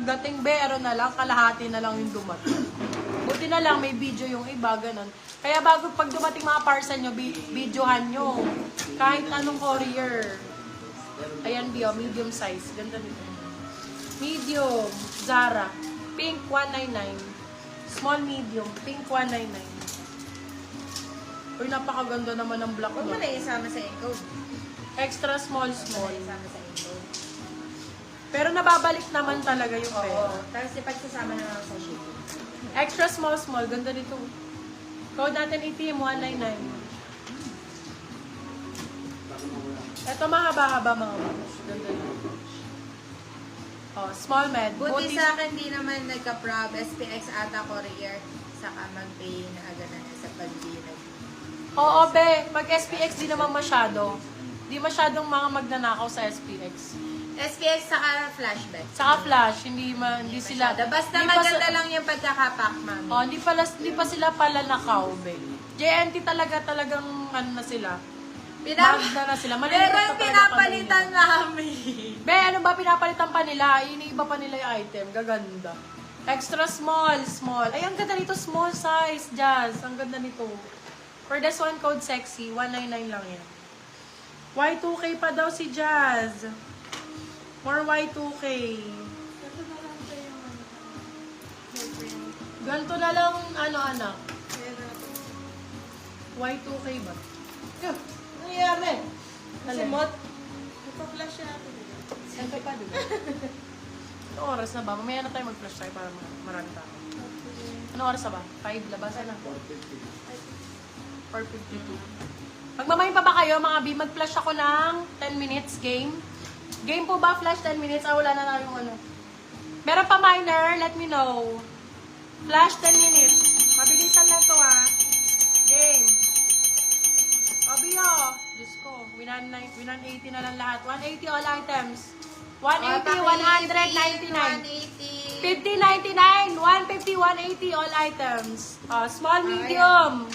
Dating bero na lang, kalahati na lang yung dumating. Buti na lang, may video yung iba, ganun. Kaya bago pag dumating mga parcel nyo, videohan nyo. Kahit anong courier. Ayan, Bio, medium size. Ganda nito. Medium, Zara. Pink, 199. Small, medium. Pink, 199. Uy, napakaganda naman ng black Huwag mo mo. na isama sa encode. Extra small, small. Isama sa encode. Pero nababalik naman talaga yung Oo. pera. Tapos ipagsasama na lang sa shipping. Extra small, small. Ganda nito. Code natin ATM 199. Ito mahaba-haba mga mamas. Ganda nito. Oh, small med. Buti sa akin, di naman nagka-prob. SPX ata courier. Saka mag-pay na agad na sa pag-dinag. Oo, be. Pag SPX, di naman masyado. Di masyadong mga magnanakaw sa SPX. SPX saka flashback. Saka flash, hindi sila. Basta hindi pa maganda sa- lang yung pagkakapack, mami. Oh, hindi pa sila pala nakaw, be. JNT talagang ano na sila. Magda na sila. Pero Maliliit yung na talaga pinapalitan kami. namin. Be, ano ba pinapalitan pa nila? Iniiba pa nila yung item. Gaganda. Extra small, small. Ay, ang ganda nito. Small size, Jazz. Ang ganda nito. For this one, code sexy. 199 lang yan. Y2K pa daw si Jazz. More Y2K. Ganto na lang, ano, anak. Y2K ba? Ano nangyari? Alin? Mot? Nagpa-flash siya natin. Sento pa, di ba? Anong oras na ba? Mamaya na tayo mag-flash tayo para marami tao. Anong oras na ba? 5, labasan na. 4:52. Magmamayin pa ba kayo, mga B? Mag-flash ako ng 10 minutes game. Game po ba? Flash 10 minutes? Ah, wala na tayong ano. Meron pa minor? Let me know. Flash 10 minutes. Mabilisan na to, ha. Game. Pabio. Diyos ko. 180 na lang lahat. 180 all items. 180, 199. 50, 99. 150, 180 all items. Small, medium.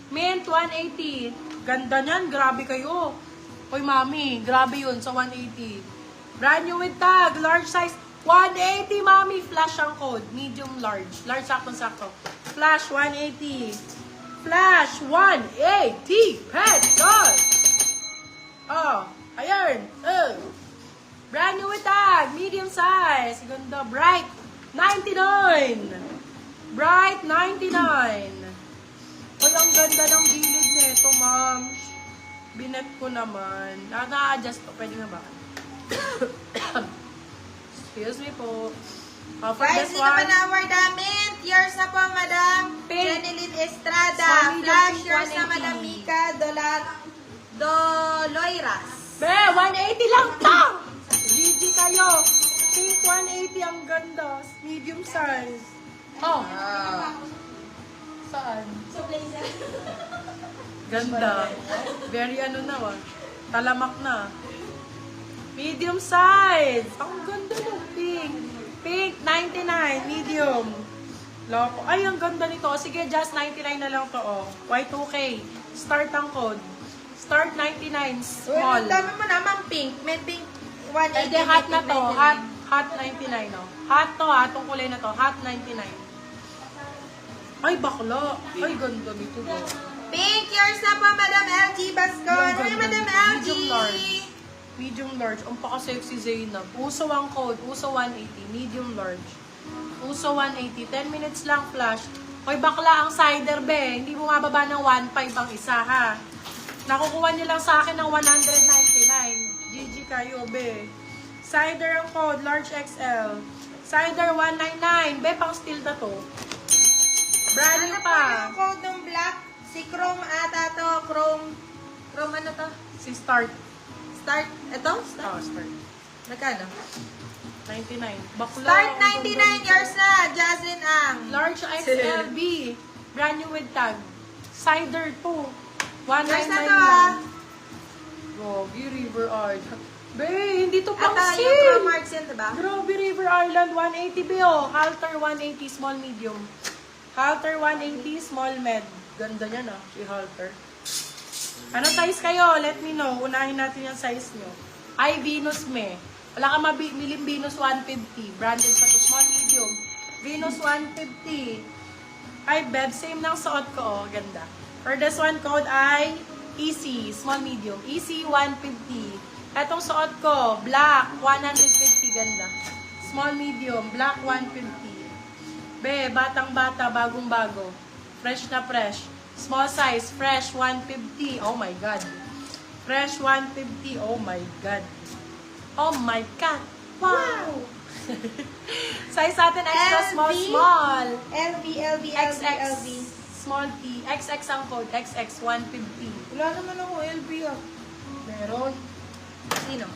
Mint, 180. Ganda niyan. Grabe kayo. Hoy, mami. Grabe yun sa 180. Brand new with tag. Large size. 180, mami. Flash ang code. Medium, large. Large, sakto-sakto. Flash, 180. Flash, 180 pesos. Oh, ayun. Brand new with tag. Medium size. Ganda. Bright, 99. Bright, 99. Ay, ang ganda ng gilid nito, ma'am. Binet ko naman. Na-adjust ko. Pwede na ba? Excuse me po. For Guys, this hindi ka pa one, na-award namin. Yours na po, Madam Pink. Jenilyn Estrada. Small, medium, Flash, pink, yours na, 180. Madam Mika Doloiras. be, 180 lang ta! GG kayo. Pink 180 ang ganda. Medium size. Oh, saan? So, blazer. Ganda. Very ano na, talamak na. Medium size. Ang ganda ng pink. Pink, 99. Medium. Loko. Ay, ang ganda nito. Sige, just 99 na lang to, oh. Y2K. Start ang code. Start 99. Uy, Small. ang dami mo naman pink. May pink 180. Hindi, hot na to. 99. Hot 99, oh. Hot to, ha. Itong kulay na to. Hot 99. Ay, bakla. Ay, ganda nito, oh. Pink, yours na po, Madam LG Bascon. Ay, Madam LG. Medium large. Medium large. Ang paka-sexy Zainab. Uso ang code. Uso 180. Medium large. Uso 180. 10 minutes lang flash. Hoy, bakla ang cider, be. Hindi bumababa ng 1.5 ang isa, ha. Nakukuha niyo lang sa akin ng 199. GG kayo, be. Cider ang code. Large XL. Cider 199. Be, pang steel na to. Brand new Ano pa. pa yung code ng black? Si Chrome ata to. Chrome ano to? Si Start. Start. Ito? Start. Oh, Start. Magkano? 99. Bakla. Start ang 99 ganda. years na. Jaslyn Ang. Large XLB. Brand new with tag. Cider 2. 199 Years na to, lang. Grabe, River Island. Be, hindi to pang Ata yung sale. Chrome Marks yan, diba? Grabe, River Island. 180 be, oh. Halter 180, small, medium. Halter 180, small med. Ganda niya na, si halter. Ano size kayo? Let me know. Unahin natin yung size nyo. Ay, Venus me. Wala ka mabiling Venus 150. Branded pa to. Small, medium. Venus 150. Ay, Beb, same ng suot ko. Oh, ganda. For this one, code ay EC. Small, medium. EC 150. Etong suot ko, black 150. Ganda. Small, medium. Black 150. Be, batang-bata, bagong-bago. Fresh na fresh. Small size, fresh 150. Oh my God. Fresh 150. Oh my God. Oh my God. Wow. Size natin extra small, LV. small. LV, LV, LV, XX. LV. Small T. XX ang code. XX 150. Wala naman ako LV ah. Meron. Sino?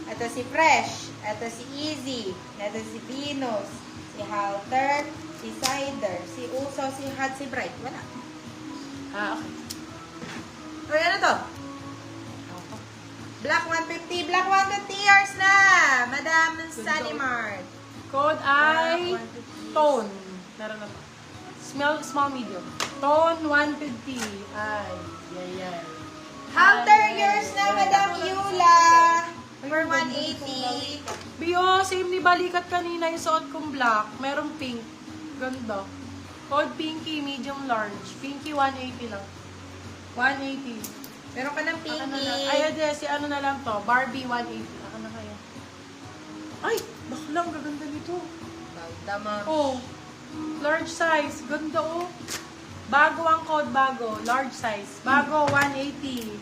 Ito si Fresh. Ito si Easy. Ito si Venus. Si Halter. Si Cider. Si Uso. Si Hot. Si Bright. Wala. Ah, okay. Uy, ano to? Black 150. Black 150 years na. Madam Sunny Mart. Code ay Black 150. tone. Meron na to. Small, medium. Tone 150. Ay, yay. Halter Ay, years na, ay, Madam ay. Yula. Ay, For ganda 180. Bio, same ni balikat kanina yung suot kong black. Merong pink. Ganda. Code Pinky, medium large. Pinky 180 lang. 180. Meron ka ng Aka na lang. pinky. Ay, ade, si ano na lang to. Barbie 180. Aka na kaya. Ay, baklang gaganda nito. Ganda mo. Oh, large size. Ganda oh. Bago ang code, bago. Large size. Bago, 180.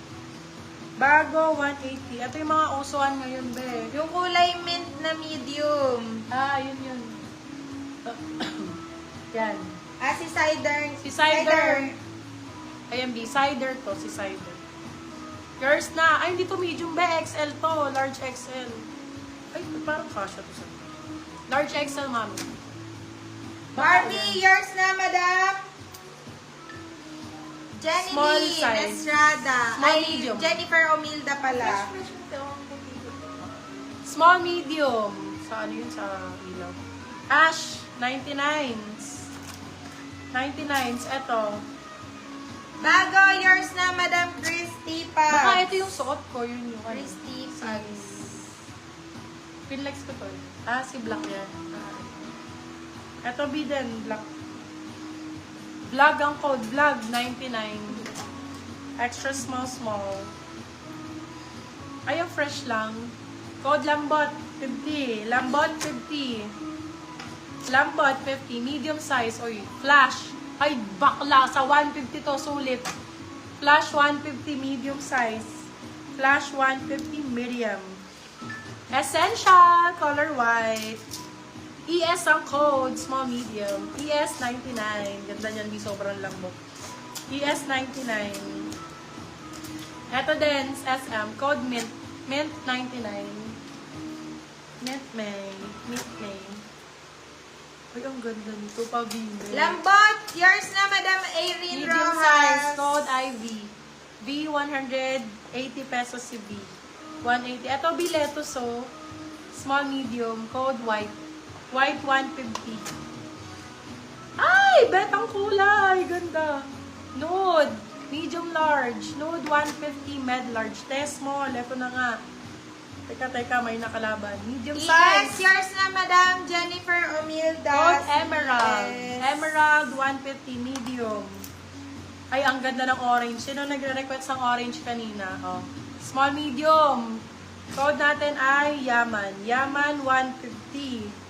Bago, 180. Ito yung mga usuan ngayon, be. Yung kulay mint na medium. Ah, yun. Yan. Ah, si Cider. Si Cider. Ayan, B. Cider to. Si Cider. Yours na. Ay, hindi to medium, be. XL to. Large XL. Ay, parang kasha to sa large XL, mami. Barbie, yours na, Madam. Jenny Small Lee size. Estrada. Small, Ay, medium. Jennifer Omilda pala. Small, medium. Sa ano yun? Sa ilaw. Ash, 99s. 99s. Eto. Bago, yours na, Madam Christy Paz. Baka ito yung suot ko. Yun yung ano. Christy Paz. Pinlex ko to. Ah, si Black yan. Eto, B din. Black. Vlog ang code. Vlog, 99. Extra small. Ayaw, fresh lang. Code Lambot, 50. Lambot, 50. Lambot, 50. Medium size. Oy, flash. Ay, bakla. Sa 150 to, sulit. Flash, 150. Medium size. Flash, 150. Medium. Essential. Color white. ES ang code. Small, medium. ES, 99. Ganda niyan. Di sobrang lambot. ES, 99. Eto din, SM. Code mint. Mint, 99. Mint May. Ay, ang ganda nito. Pabinde. Lambot, yours na, Madam Irene Medium Rojas. size. Code IV. V, 180 pesos si V. 180. Ito, bileto so. Small, medium. Code white. White, 150. Ay, bet ang kulay. Ganda. Nude. Medium large. Nude, 150. Med large. Test small. Ito na nga. Teka, may nakalaban. Medium ES, size. yours na, Madam Jennifer Omilda. Code Emerald. Yes. Emerald, 150. Medium. Ay, ang ganda ng orange. Sino nagre-request ng orange kanina? Oh. Small, medium. Code natin ay Yaman. Yaman, 150.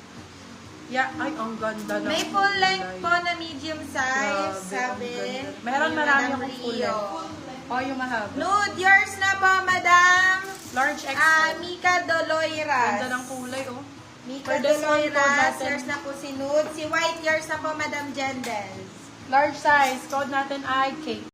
Ay, ang ganda ng May full length kulay. po na medium size, Grabe, sabi. ang ganda. Meron ni marami Madam akong full Rio. length. Oh, yung mahaba. Nude, yours na po, Madam. Large XL. Mika Doloiras. Ganda ng kulay, oh. Mika For this one, code Doloiras, natin. yours na po si Nude. Si White, yours na po, Madam Jendels. Large size. Code natin ay Kate.